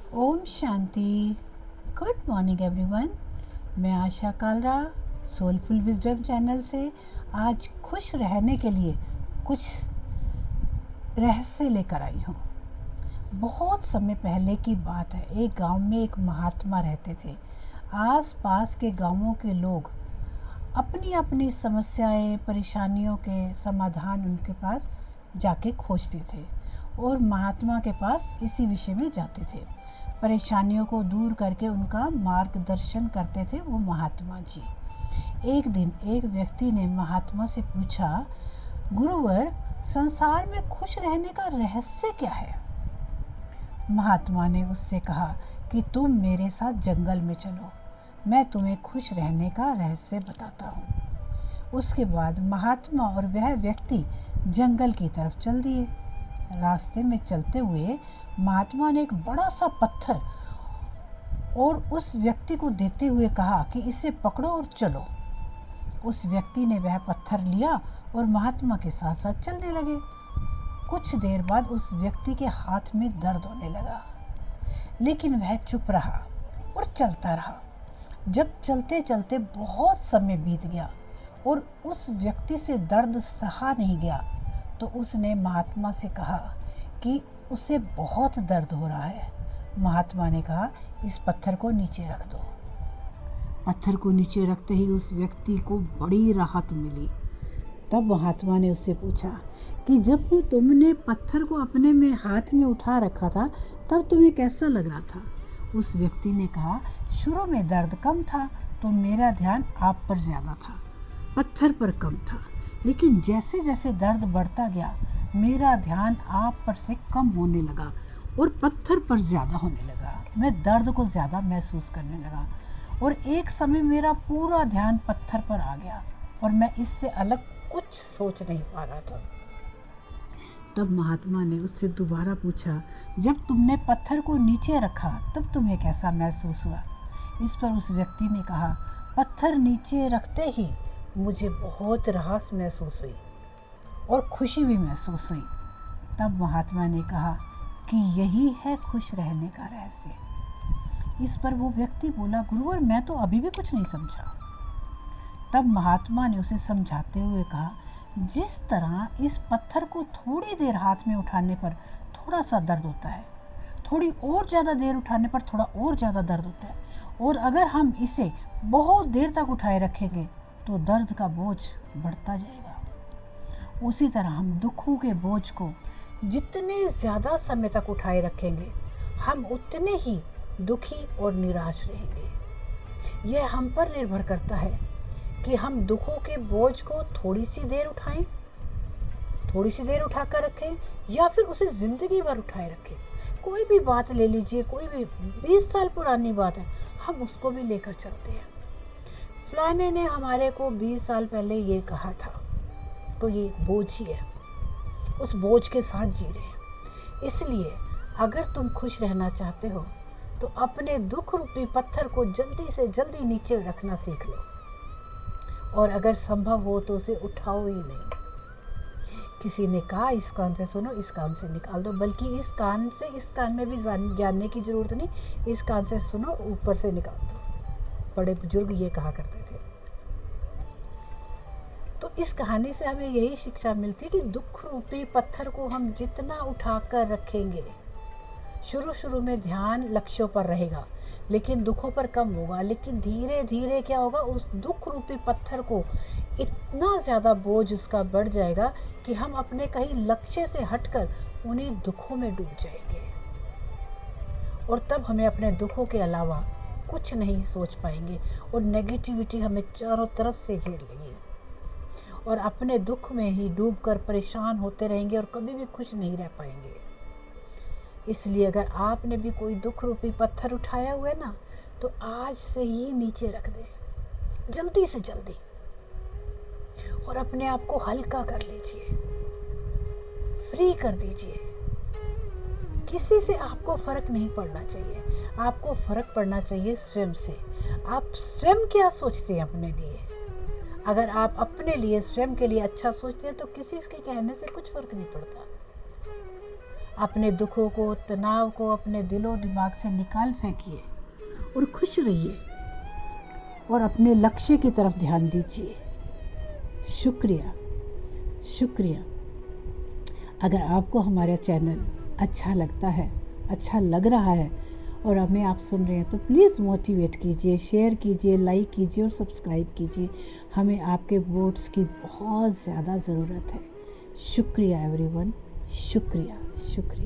ओम शांति। Good morning everyone. मैं Asha Kalra soulful wisdom channel से आज खुश रहने के लिए कुछ रहस्य लेकर आई हूँ। बहुत समय पहले की बात है। एक गांव में एक महात्मा रहते थे। आस पास के गांवों के लोग अपनी अपनी समस्याएं परेशानियों के समाधान उनके पास जाके खोजते थे और महात्मा के पास इसी विषय में जाते थे। परेशानियों को दूर करके उनका मार्गदर्शन करते थे वो महात्मा जी। एक दिन एक व्यक्ति ने महात्मा से पूछा, गुरुवर, संसार में खुश रहने का रहस्य क्या है? महात्मा ने उससे कहा कि तुम मेरे साथ जंगल में चलो, मैं तुम्हें खुश रहने का रहस्य बताता हूँ। उसके बाद महात्मा और वह व्यक्ति जंगल की तरफ चल दिए। रास्ते में चलते हुए महात्मा ने एक बड़ा सा पत्थर और उस व्यक्ति को देते हुए कहा कि इसे पकड़ो और चलो। उस व्यक्ति ने वह पत्थर लिया और महात्मा के साथ साथ चलने लगे। कुछ देर बाद उस व्यक्ति के हाथ में दर्द होने लगा, लेकिन वह चुप रहा और चलता रहा। जब चलते चलते बहुत समय बीत गया और उस व्यक्ति से दर्द सहा नहीं गया, तो उसने महात्मा से कहा कि उसे बहुत दर्द हो रहा है। महात्मा ने कहा, इस पत्थर को नीचे रख दो। पत्थर को नीचे रखते ही उस व्यक्ति को बड़ी राहत मिली। तब महात्मा ने उससे पूछा कि जब तुमने पत्थर को अपने में हाथ में उठा रखा था तब तुम्हें कैसा लग रहा था? उस व्यक्ति ने कहा, शुरू में दर्द कम था तो मेरा ध्यान आप पर ज़्यादा था, पत्थर पर कम था, लेकिन जैसे जैसे दर्द बढ़ता गया मेरा ध्यान आप पर से कम होने लगा और पत्थर पर ज़्यादा होने लगा। मैं दर्द को ज़्यादा महसूस करने लगा और एक समय मेरा पूरा ध्यान पत्थर पर आ गया और मैं इससे अलग कुछ सोच नहीं पा रहा था। तब महात्मा ने उससे दोबारा पूछा, जब तुमने पत्थर को नीचे रखा तब तुम्हें कैसा महसूस हुआ? इस पर उस व्यक्ति ने कहा, पत्थर नीचे रखते ही मुझे बहुत राहत महसूस हुई और खुशी भी महसूस हुई। तब महात्मा ने कहा कि यही है खुश रहने का रहस्य। इस पर वो व्यक्ति बोला, गुरुवर, मैं तो अभी भी कुछ नहीं समझा। तब महात्मा ने उसे समझाते हुए कहा, जिस तरह इस पत्थर को थोड़ी देर हाथ में उठाने पर थोड़ा सा दर्द होता है, थोड़ी और ज़्यादा देर उठाने पर थोड़ा और ज़्यादा दर्द होता है, और अगर हम इसे बहुत देर तक उठाए रखेंगे तो दर्द का बोझ बढ़ता जाएगा। उसी तरह हम दुखों के बोझ को जितने ज़्यादा समय तक उठाए रखेंगे हम उतने ही दुखी और निराश रहेंगे। यह हम पर निर्भर करता है कि हम दुखों के बोझ को थोड़ी सी देर उठाएं, थोड़ी सी देर उठाकर रखें या फिर उसे ज़िंदगी भर उठाए रखें। कोई भी बात ले लीजिए, कोई भी 20 साल पुरानी बात है, हम उसको भी लेकर चलते हैं। फलाने ने हमारे को 20 साल पहले ये कहा था, तो ये बोझ ही है, उस बोझ के साथ जी रहे हैं। इसलिए अगर तुम खुश रहना चाहते हो तो अपने दुख रूपी पत्थर को जल्दी से जल्दी नीचे रखना सीख लो, और अगर संभव हो तो उसे उठाओ ही नहीं। किसी ने कहा, इस कान से सुनो, इस कान से निकाल दो, बल्कि इस कान से इस कान में भी जानने की ज़रूरत नहीं, इस कान से सुनो, ऊपर से निकाल दो। बड़े बुजुर्ग ये कहा करते थे। तो इस कहानी से हमें यही शिक्षा मिलती है कि दुख रूपी पत्थर को हम जितना उठाकर रखेंगे, शुरू में ध्यान लक्ष्यों पर रहेगा लेकिन दुखों पर कम होगा, लेकिन धीरे धीरे क्या होगा, उस दुख रूपी पत्थर को इतना ज़्यादा बोझ उसका बढ़ जाएगा कि हम अपने कहीं लक्ष्य से हटकर उन्हीं दुखों में डूब जाएंगे, और तब हमें अपने दुखों के अलावा कुछ नहीं सोच पाएंगे और नेगेटिविटी हमें चारों तरफ से घेर लेगी और अपने दुख में ही डूबकर परेशान होते रहेंगे और कभी भी खुश नहीं रह पाएंगे। इसलिए अगर आपने भी कोई दुख रूपी पत्थर उठाया हुआ है ना, तो आज से ही नीचे रख दें, जल्दी से जल्दी, और अपने आप को हल्का कर लीजिए, फ्री कर दीजिए। किसी से आपको फ़र्क नहीं पड़ना चाहिए, आपको फ़र्क पड़ना चाहिए स्वयं से। आप स्वयं क्या सोचते हैं अपने लिए? अगर आप अपने लिए स्वयं के लिए अच्छा सोचते हैं तो किसी के कहने से कुछ फ़र्क नहीं पड़ता। अपने दुखों को, तनाव को अपने दिलो दिमाग से निकाल फेंकिए और खुश रहिए और अपने लक्ष्य की तरफ ध्यान दीजिए। शुक्रिया, शुक्रिया। अगर आपको हमारा चैनल अच्छा लगता है, अच्छा लग रहा है और हमें आप सुन रहे हैं तो प्लीज़ मोटिवेट कीजिए, शेयर कीजिए, लाइक कीजिए और सब्सक्राइब कीजिए। हमें आपके वोट्स की बहुत ज़्यादा ज़रूरत है। शुक्रिया एवरीवन, शुक्रिया, शुक्रिया।